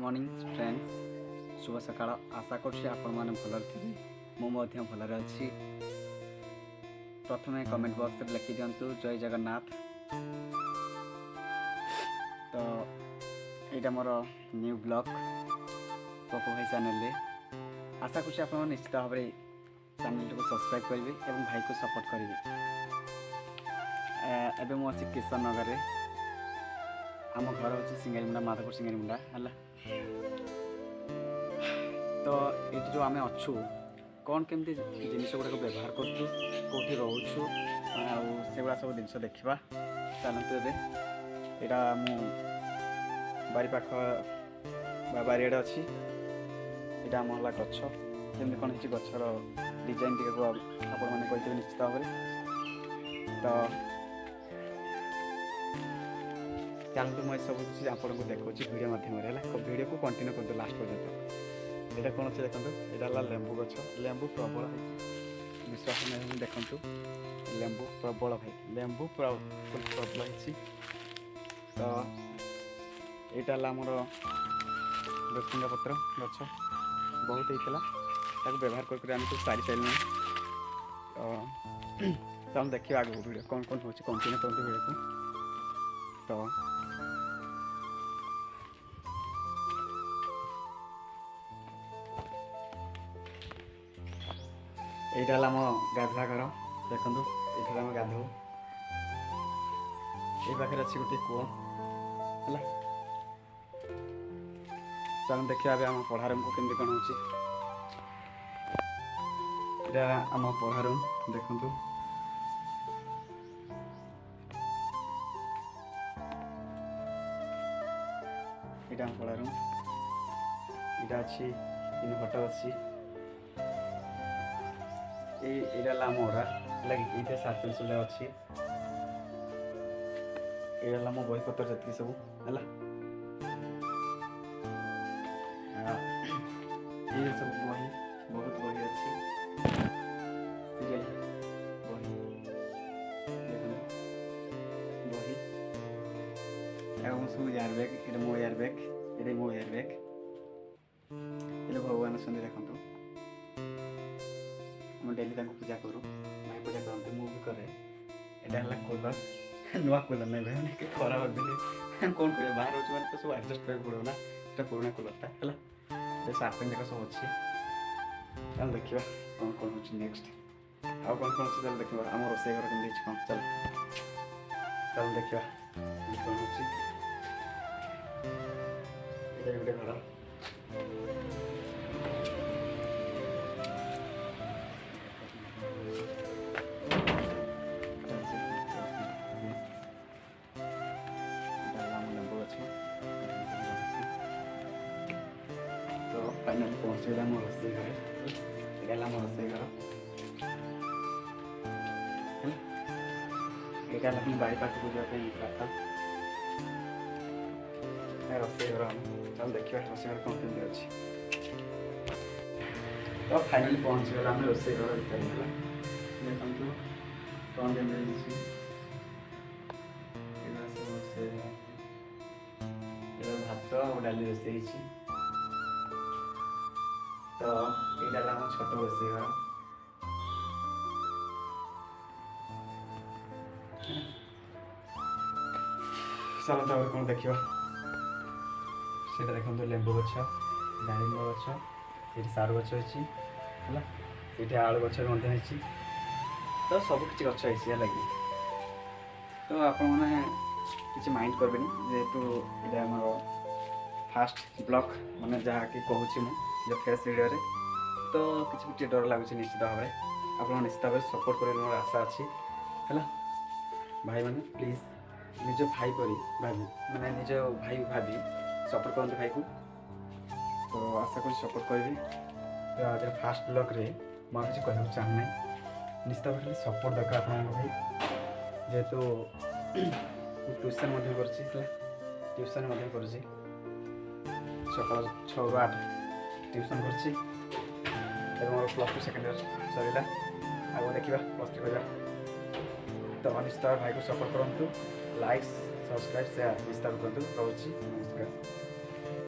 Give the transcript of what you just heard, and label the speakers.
Speaker 1: Morning friends शुभ सकाळ आशा करुँच आपण मैंने भल थे मुझे भलरे अच्छी प्रथम कमेंट बॉक्स लिखि दिंतु जय जगन्नाथ। तो यहाँ मोर न्यू ब्लॉग पपू भाई चैनल आशा करुँच आप निश्चित भाव में चैनल को सब्सक्राइब करेंगे और भाई को सपोर्ट करेंगे। एवं मुझे किशन नगर में आम घर हूँ सिंगारीमुंडा माधवपुर सिंगारीमुंडा है। तो ये जो आम अच्छु कौन केमती जिनस गुड़ाक व्यवहार करूँ कौटी रोचु आगुड़ा सब जिन देखा चलते यहाँ मु बारी पाख बारियाड़े अच्छी यहाँ आम है गच जमी कौन हो गचर डिजाइन टी आपण मैंने कही निश्चित भाव में। तो चलते मुझे सब कुछ आपको देखा वीडियो मध्यम वीडियो को कंटिन्यू कर लास्ट पर्यटन। यहाँ कौन अच्छे देखो यहाँ लेंबू गच लेंबू प्रबल विश्वास नहीं देखु लेंबू प्रबल भाई लेंबू प्रबल है। तो यहाँ आमर भृषंगा पत्र गच बहुत होता व्यवहार कर सारी सारे। तो हम देखिए आगे वीडियो कौन कौन हो कंटिन्यू करते वीडियो को। तो यहाँ आम गाधुआ घर देखु ये आम गाधो ये पाखे अच्छी गोटे कूह है। चल देखिए आम पढ़ा रूम को केमती कौन हो आम पढ़ा रूम देखु यहाँ पढ़ा रूम यहाँ अच्छी इनभर्टर अच्छी ये मोरा लगे ये सात पेंसिल अच्छी ये मो बही पत्र जी सब है। ये सब बही बहुत बही अच्छी सीरियल बही बही सब एयर बैग ये मो एयर बैग ये मो एयर बैग ये भगवान सुंदर देखो डेली पूजा करूँ भाई पूजा करते मुझे करे यहाँ कूलर नुआ कूलर नहीं भाई खराब भाई कौन कर बाहर रोच मैंने तो सब एडजस्ट कर पड़ो ना ये पुराना कूलरटा है सार्ट पैंट सब अच्छी। चल देखा कौन कौन हो नेक्स्ट आउ कौन कौन अच्छे चल देखा आम रोसे घर कमी कौन चल चल देखा कौन हो गोटे घर फाइनल पहुँचेगा मोर रोसे घर ये मोर रोसे घर यहाँ अपनी बाड़ी पाख को जाते रास्ता रोसे घर चल देखिए रोसे घर कौन केमती अच्छी। तो फाइनली पहुँचीगला आम रोसे घर भर देखु कौन केमती भात और डाली रोसे। तो यहाँ आम छोट रोसे घर चलो तो कौन देखा से देखो लेंबू गछ डालिंब गछ ये सारू गछ अच्छी है आलू गछ तो सब किसी गछ है लगे। तो आप माइंड करबे जेहेतु ये आम फास्ट ब्लॉग मैंने जहाँ कि कहूँ जो फेस वीडियो रे तो किसी डर लगुच निश्चित भाव में आप निश्चित भाव सपोर्ट कर मोर आशा अच्छी है। भाई मैंने प्लीज निज भाई परी भाभी मैंने निज भाई भाभी सपोर्ट करते भाई को। तो आशा कर सपोर्ट करी। तो आज फास्ट ब्लॉग रे मुझे किसी कहना चाहना निश्चित भाव सपोर्ट दरकार आप भाई जेहेतु ट्यूशन ट्यूशन कर सकाल 6 ରୁ 8 ट्यूशन कर प्लस 2 सेकेंड ईयर सरला आगे देखा प्लस 3 करवा। तो निश्चित भाई को सपोर्ट करूँ लाइक सब्सक्राइब शेयर निश्चित करूँ। रोची नमस्कार।